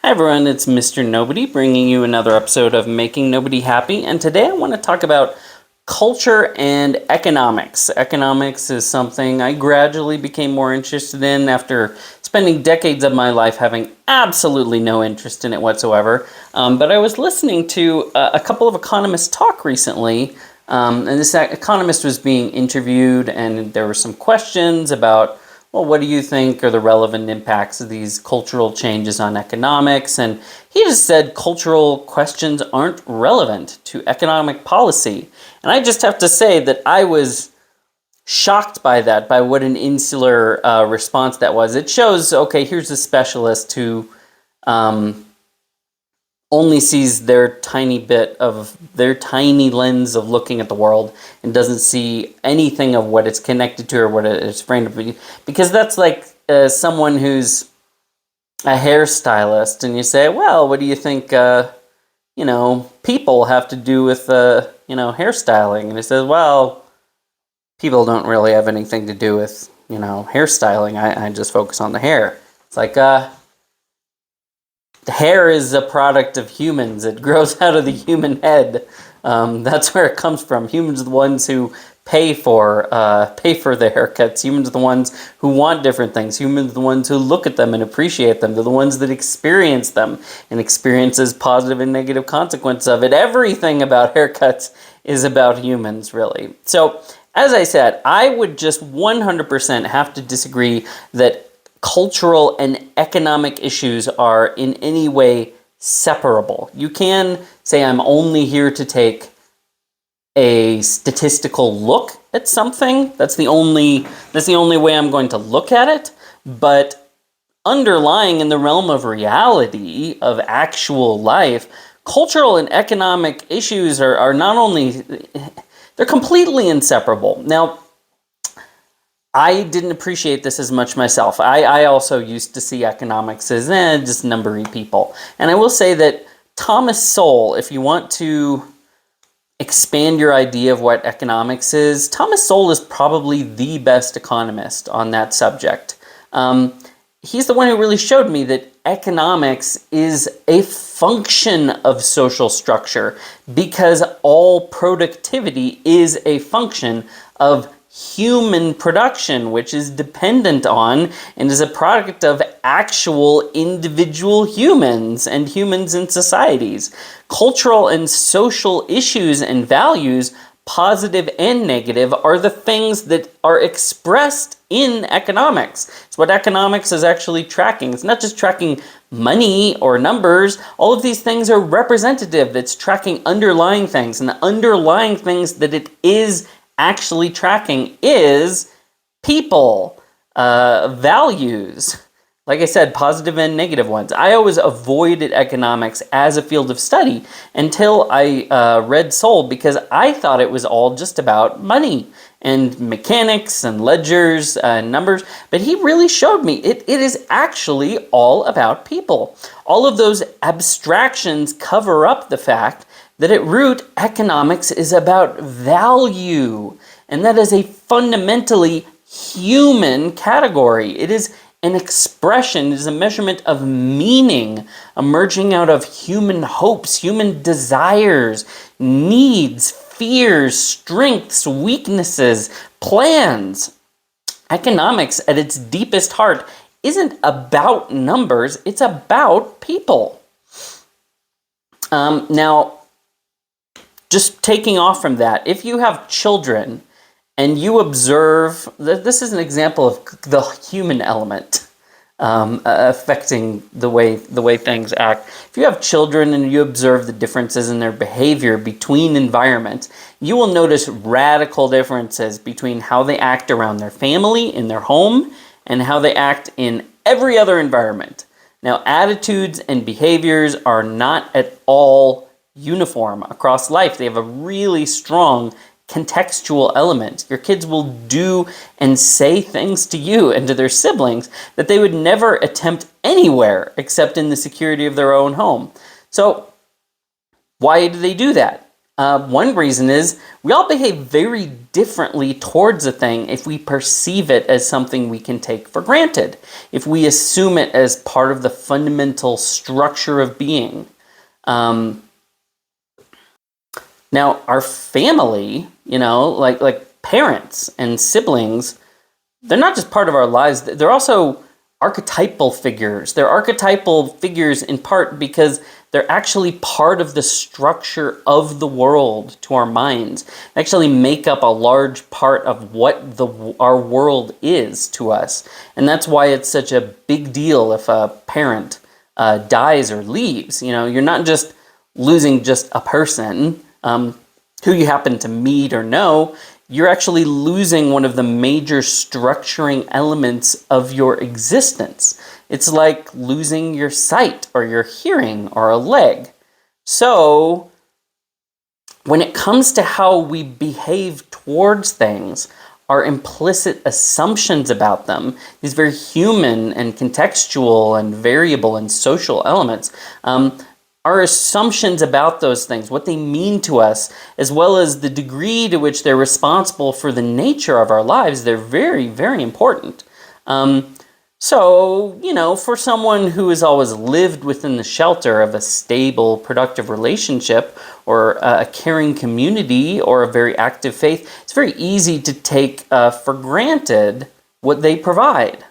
Hi everyone, it's Mr. Nobody bringing you another episode of Making Nobody Happy, and today I want to talk about culture and economics. Economics is something I gradually became more interested in after spending decades of my life having absolutely no interest in it whatsoever. But I was listening to a couple of economists talk recently, and this economist was being interviewed, and there were some questions about, well, what do you think are the relevant impacts of these cultural changes on economics? And he just said cultural questions aren't relevant to economic policy. And I just have to say that I was shocked by that, by what an insular response that was. It shows, okay, here's a specialist who only sees their tiny bit of their tiny lens of looking at the world and doesn't see anything of what it's connected to or what it's framed to be. Because that's like someone who's a hairstylist and you say, well, what do you think, people have to do with, hairstyling? And he says, well, people don't really have anything to do with, hairstyling. I just focus on the hair. It's like, the hair is a product of humans. It grows out of the human head. That's where it comes from. Humans are the ones who pay for the haircuts. Humans are the ones who want different things. Humans are the ones who look at them and appreciate them. They're the ones that experience them and experiences positive and negative consequences of it. Everything about haircuts is about humans, really. So, as I said, I would just 100% have to disagree that cultural and economic issues are in any way separable. You can say I'm only here to take a statistical look at something. That's the only way I'm going to look at it. But underlying in the realm of reality, of actual life, cultural and economic issues are not only, they're completely inseparable. Now, I didn't appreciate this as much myself. I also used to see economics as just numbery people. And I will say that Thomas Sowell, if you want to expand your idea of what economics is, Thomas Sowell is probably the best economist on that subject. He's the one who really showed me that economics is a function of social structure because all productivity is a function of human production, which is dependent on and is a product of actual individual humans and humans in societies. Cultural and social issues and values, positive and negative, are the things that are expressed in economics. It's what economics is actually tracking. It's not just tracking money or numbers. All of these things are representative. It's tracking underlying things, and the underlying things that it is actually tracking is people, values. Like I said, positive and negative ones. I always avoided economics as a field of study until I read Sowell, because I thought it was all just about money and mechanics and ledgers and numbers. But he really showed me it is actually all about people. All of those abstractions cover up the fact that at root, economics is about value. And that is a fundamentally human category. It is an expression, it is a measurement of meaning emerging out of human hopes, human desires, needs, fears, strengths, weaknesses, plans. Economics, at its deepest heart, isn't about numbers, it's about people. Now, just taking off from that, if you have children and you observe, this is an example of the human element affecting the way things act. If you have children and you observe the differences in their behavior between environments, you will notice radical differences between how they act around their family, in their home, and how they act in every other environment. Now, attitudes and behaviors are not at all uniform across life. They have a really strong contextual element. Your kids will do and say things to you and to their siblings that they would never attempt anywhere except in the security of their own home. So why do they do that? One reason is we all behave very differently towards a thing if we perceive it as something we can take for granted, if we assume it as part of the fundamental structure of being. Now, our family, like parents and siblings, they're not just part of our lives, they're also archetypal figures. They're archetypal figures in part because they're actually part of the structure of the world to our minds. They actually make up a large part of what our world is to us. And that's why it's such a big deal if a parent dies or leaves. You're not just losing just a person who you happen to meet or know. You're actually losing one of the major structuring elements of your existence. It's like losing your sight or your hearing or a leg. So, when it comes to how we behave towards things, our implicit assumptions about them, these very human and contextual and variable and social elements, our assumptions about those things, what they mean to us, as well as the degree to which they're responsible for the nature of our lives, they're very, very important. So, for someone who has always lived within the shelter of a stable, productive relationship, or a caring community, or a very active faith, it's very easy to take for granted what they provide.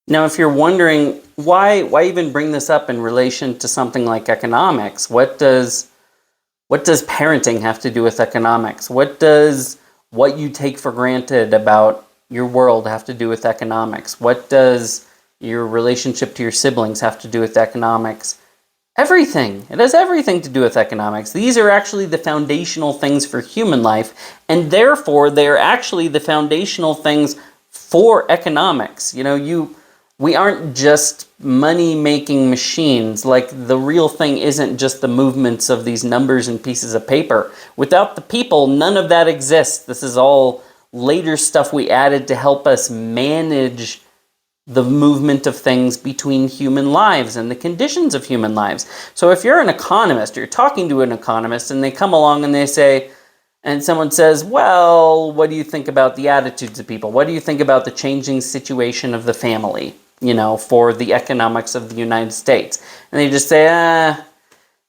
Now, if you're wondering, why even bring this up in relation to something like economics? What does parenting have to do with economics? What does what you take for granted about your world have to do with economics? What does your relationship to your siblings have to do with economics? Everything. It has everything to do with economics. These are actually the foundational things for human life, and therefore they are actually the foundational things for economics. We aren't just money-making machines. Like, the real thing isn't just the movements of these numbers and pieces of paper. Without the people, none of that exists. This is all later stuff we added to help us manage the movement of things between human lives and the conditions of human lives. So if you're an economist, or you're talking to an economist, and they come along and they say, and someone says, well, what do you think about the attitudes of people? What do you think about the changing situation of the family, for the economics of the United States? And they just say,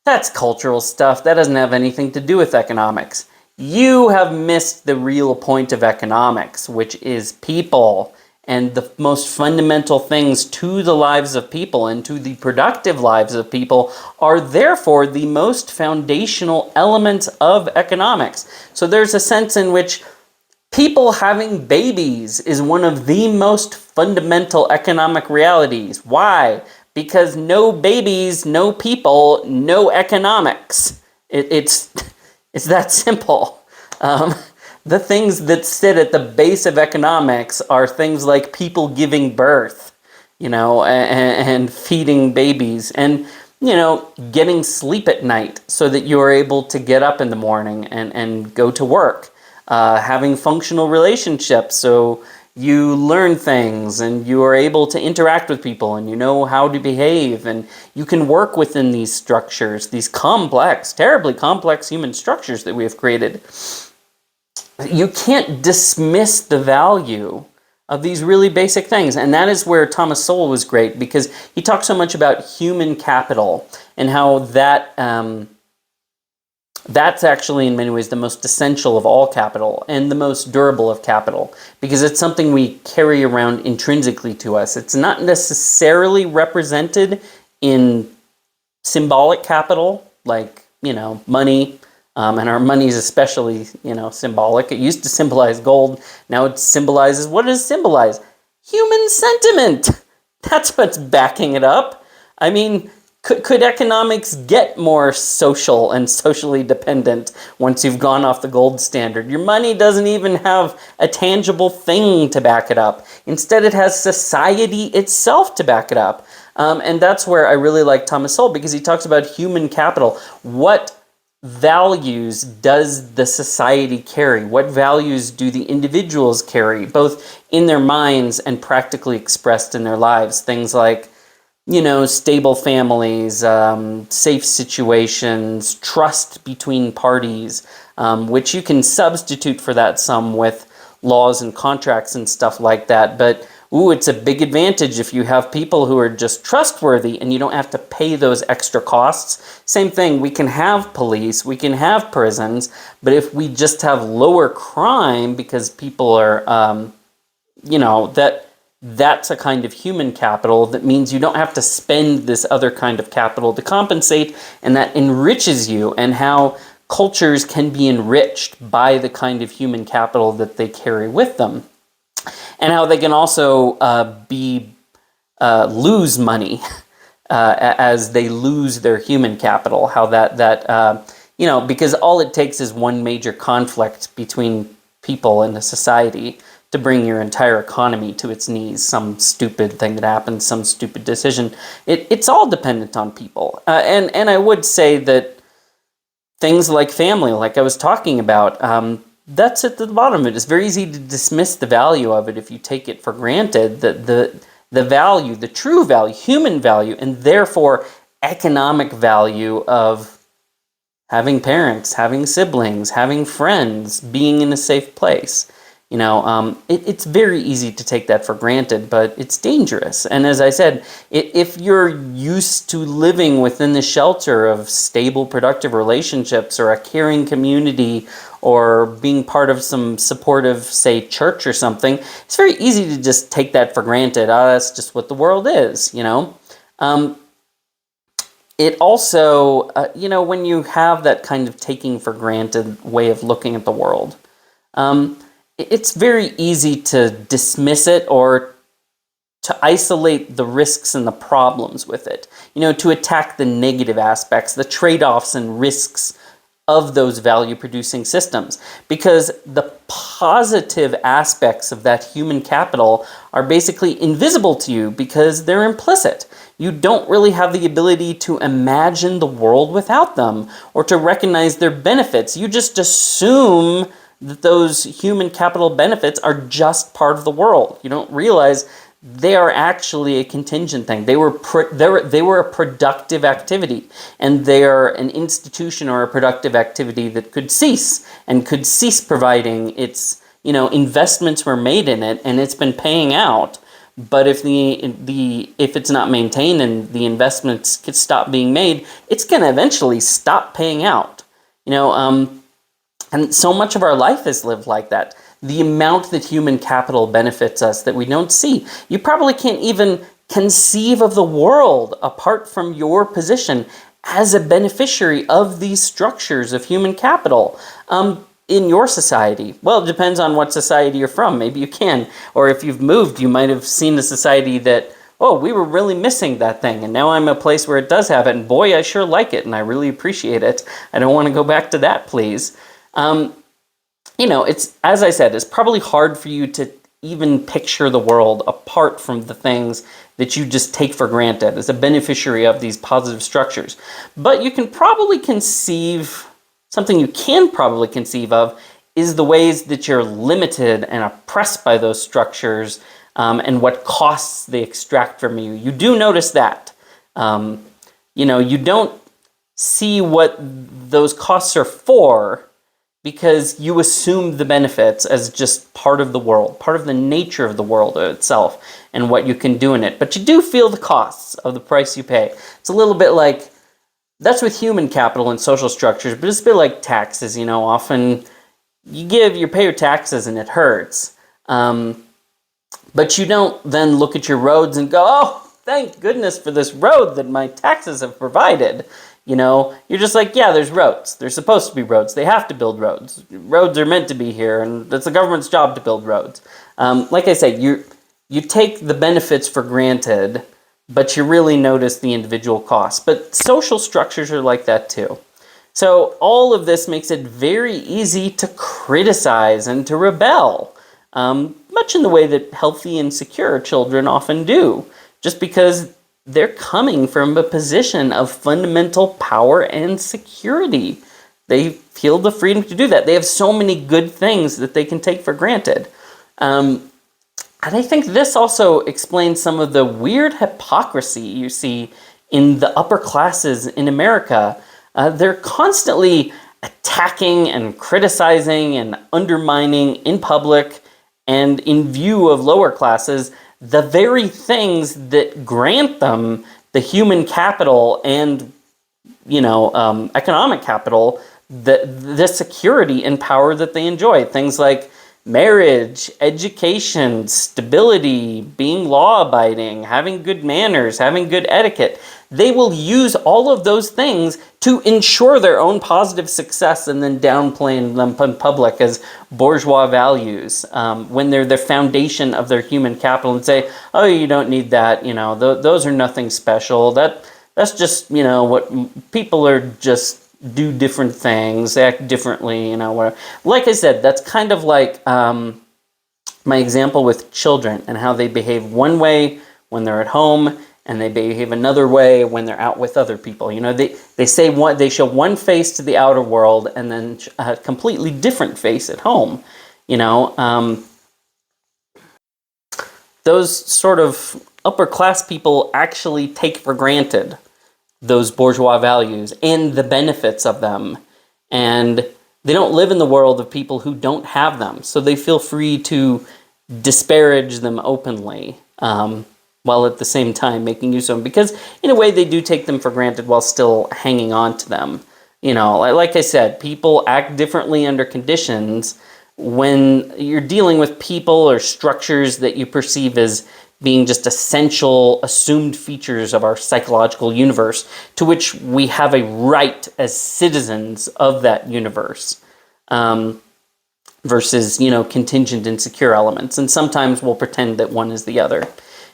that's cultural stuff. That doesn't have anything to do with economics. You have missed the real point of economics, which is people. And the most fundamental things to the lives of people and to the productive lives of people are therefore the most foundational elements of economics. So there's a sense in which people having babies is one of the most fundamental economic realities. Why? Because no babies, no people, no economics. It's that simple. The things that sit at the base of economics are things like people giving birth, and feeding babies, and, getting sleep at night so that you're able to get up in the morning and go to work, having functional relationships so you learn things and you are able to interact with people and you know how to behave and you can work within these structures, these complex, terribly complex human structures that we have created. You can't dismiss the value of these really basic things. And that is where Thomas Sowell was great, because he talks so much about human capital and how that's actually in many ways the most essential of all capital and the most durable of capital, because it's something we carry around intrinsically to us. It's not necessarily represented in symbolic capital, like, money. And our money is especially, symbolic. It used to symbolize gold. Now it symbolizes, what does it symbolize? Human sentiment. That's what's backing it up. I mean, could economics get more social and socially dependent once you've gone off the gold standard? Your money doesn't even have a tangible thing to back it up. Instead, it has society itself to back it up. And that's where I really like Thomas Sowell, because he talks about human capital. What values does the society carry? What values do the individuals carry, both in their minds and practically expressed in their lives? Things like stable families, safe situations, trust between parties, which you can substitute for that some with laws and contracts and stuff like that. But it's a big advantage if you have people who are just trustworthy and you don't have to pay those extra costs. Same thing, we can have police, we can have prisons, but if we just have lower crime because people are, that's a kind of human capital that means you don't have to spend this other kind of capital to compensate, and that enriches you, and how cultures can be enriched by the kind of human capital that they carry with them, and how they can also lose money as they lose their human capital. How because all it takes is one major conflict between people in a society to bring your entire economy to its knees. Some stupid thing that happens, some stupid decision. It's all dependent on people. And I would say that things like family, like I was talking about, that's at the bottom of it. It's very easy to dismiss the value of it if you take it for granted, that the value, the true value, human value, and therefore economic value of having parents, having siblings, having friends, being in a safe place. It's very easy to take that for granted, but it's dangerous. And as I said, if you're used to living within the shelter of stable, productive relationships or a caring community or being part of some supportive, say, church or something, it's very easy to just take that for granted. That's just what the world is, It also, when you have that kind of taking for granted way of looking at the world, it's very easy to dismiss it or to isolate the risks and the problems with it, to attack the negative aspects, the trade-offs and risks of those value-producing systems, because the positive aspects of that human capital are basically invisible to you because they're implicit. You don't really have the ability to imagine the world without them or to recognize their benefits. You just assume that those human capital benefits are just part of the world. You don't realize they are actually a contingent thing. They were a productive activity, and they are an institution or a productive activity that could cease providing its, investments were made in it and it's been paying out. But if if it's not maintained and the investments could stop being made, it's going to eventually stop paying out. And so much of our life is lived like that. The amount that human capital benefits us that we don't see. You probably can't even conceive of the world apart from your position as a beneficiary of these structures of human capital in your society. Well, it depends on what society you're from. Maybe you can. Or if you've moved, you might have seen a society that, we were really missing that thing, and now I'm a place where it does have it, and boy, I sure like it, and I really appreciate it. I don't want to go back to that, please. It's, as I said, it's probably hard for you to even picture the world apart from the things that you just take for granted as a beneficiary of these positive structures. But you can probably something you can probably conceive of is the ways that you're limited and oppressed by those structures, and what costs they extract from you. You do notice that. You don't see what those costs are for, because you assume the benefits as just part of the world, part of the nature of the world itself, and what you can do in it. But you do feel the costs of the price you pay. It's a little bit like, that's with human capital and social structures, but it's a bit like taxes. Often you pay your taxes and it hurts. But you don't then look at your roads and go, thank goodness for this road that my taxes have provided. You're just like, yeah, there's roads. There's supposed to be roads. They have to build roads. Roads are meant to be here, and it's the government's job to build roads. Like I said, you take the benefits for granted, but you really notice the individual costs. But social structures are like that too. So all of this makes it very easy to criticize and to rebel, much in the way that healthy and secure children often do, just because they're coming from a position of fundamental power and security. They feel the freedom to do that. They have so many good things that they can take for granted. And I think this also explains some of the weird hypocrisy you see in the upper classes in America. They're constantly attacking and criticizing and undermining in public and in view of lower classes the very things that grant them the human capital and economic capital, the security and power that they enjoy. Things like marriage, education, stability, being law-abiding, having good manners, having good etiquette. They will use all of those things to ensure their own positive success and then downplay them in public as bourgeois values when they're the foundation of their human capital, and say, oh, you don't need that, those are nothing special. That's just, what people are just do different things, act differently, whatever. Like I said, that's kind of like my example with children and how they behave one way when they're at home and they behave another way when they're out with other people. They show one face to the outer world and then a completely different face at home. Those sort of upper class people actually take for granted those bourgeois values and the benefits of them. And they don't live in the world of people who don't have them. So they feel free to disparage them openly, while at the same time making use of them. Because in a way they do take them for granted while still hanging on to them. Like I said, people act differently under conditions when you're dealing with people or structures that you perceive as being just essential, assumed features of our psychological universe, to which we have a right as citizens of that universe, versus, contingent, insecure elements. And sometimes we'll pretend that one is the other.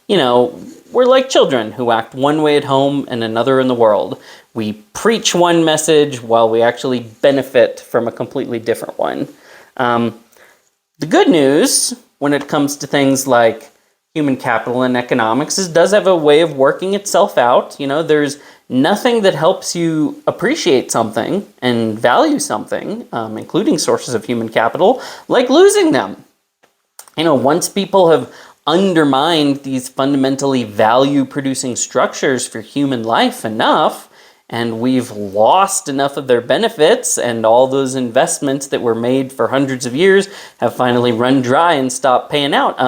We're like children who act one way at home and another in the world. We preach one message while we actually benefit from a completely different one. The good news when it comes to things like human capital and economics does have a way of working itself out. There's nothing that helps you appreciate something and value something, including sources of human capital, like losing them. Once people have undermined these fundamentally value-producing structures for human life enough, and we've lost enough of their benefits, and all those investments that were made for hundreds of years have finally run dry and stopped paying out,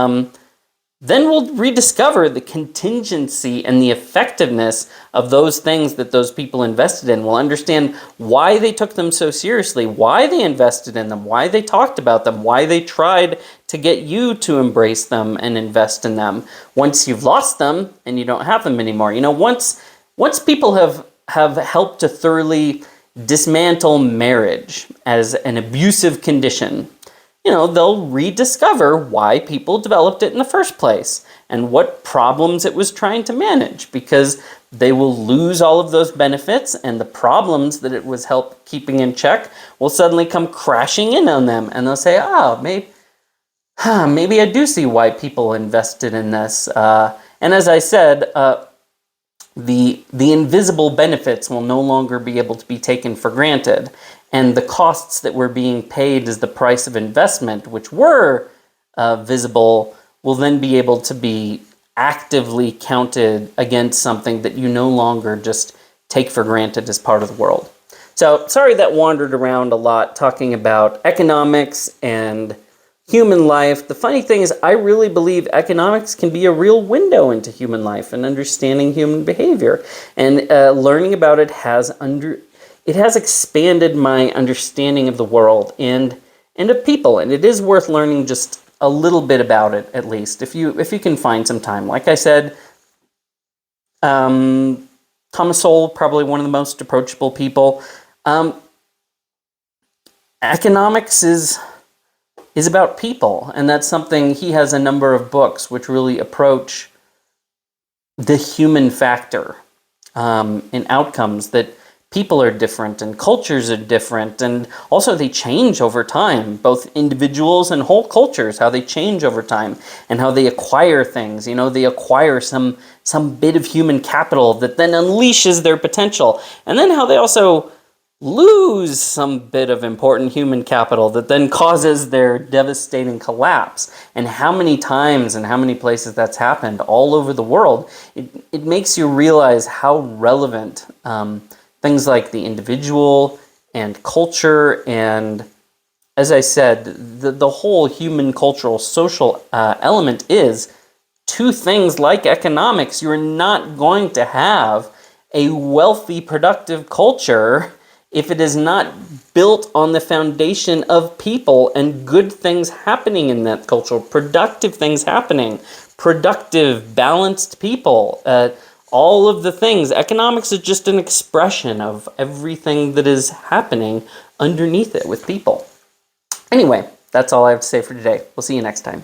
then we'll rediscover the contingency and the effectiveness of those things that those people invested in. We'll understand why they took them so seriously, why they invested in them, why they talked about them, why they tried to get you to embrace them and invest in them. Once you've lost them and you don't have them anymore. Once people have helped to thoroughly dismantle marriage as an abusive condition, they'll rediscover why people developed it in the first place and what problems it was trying to manage, because they will lose all of those benefits, and the problems that it was keeping in check will suddenly come crashing in on them, and they'll say, maybe I do see why people invested in this. And as I said, the invisible benefits will no longer be able to be taken for granted. And the costs that were being paid as the price of investment, which were visible, will then be able to be actively counted against something that you no longer just take for granted as part of the world. So, sorry that wandered around a lot talking about economics and human life. The funny thing is, I really believe economics can be a real window into human life and understanding human behavior. And learning about it has expanded my understanding of the world and of people, and it is worth learning just a little bit about it, at least, if you can find some time. Like I said, Thomas Sowell, probably one of the most approachable people. Economics is about people, and that's something he has a number of books which really approach the human factor in outcomes, that people are different and cultures are different, and also they change over time, both individuals and whole cultures, how they change over time and how they acquire things. They acquire some bit of human capital that then unleashes their potential, and then how they also lose some bit of important human capital that then causes their devastating collapse. And how many times and how many places that's happened all over the world, it makes you realize how relevant things like the individual and culture and, as I said, the whole human cultural social element is to things like economics. You're not going to have a wealthy, productive culture if it is not built on the foundation of people and good things happening in that culture, productive things happening, productive, balanced people, all of the things. Economics is just an expression of everything that is happening underneath it with people. Anyway, that's all I have to say for today. We'll see you next time.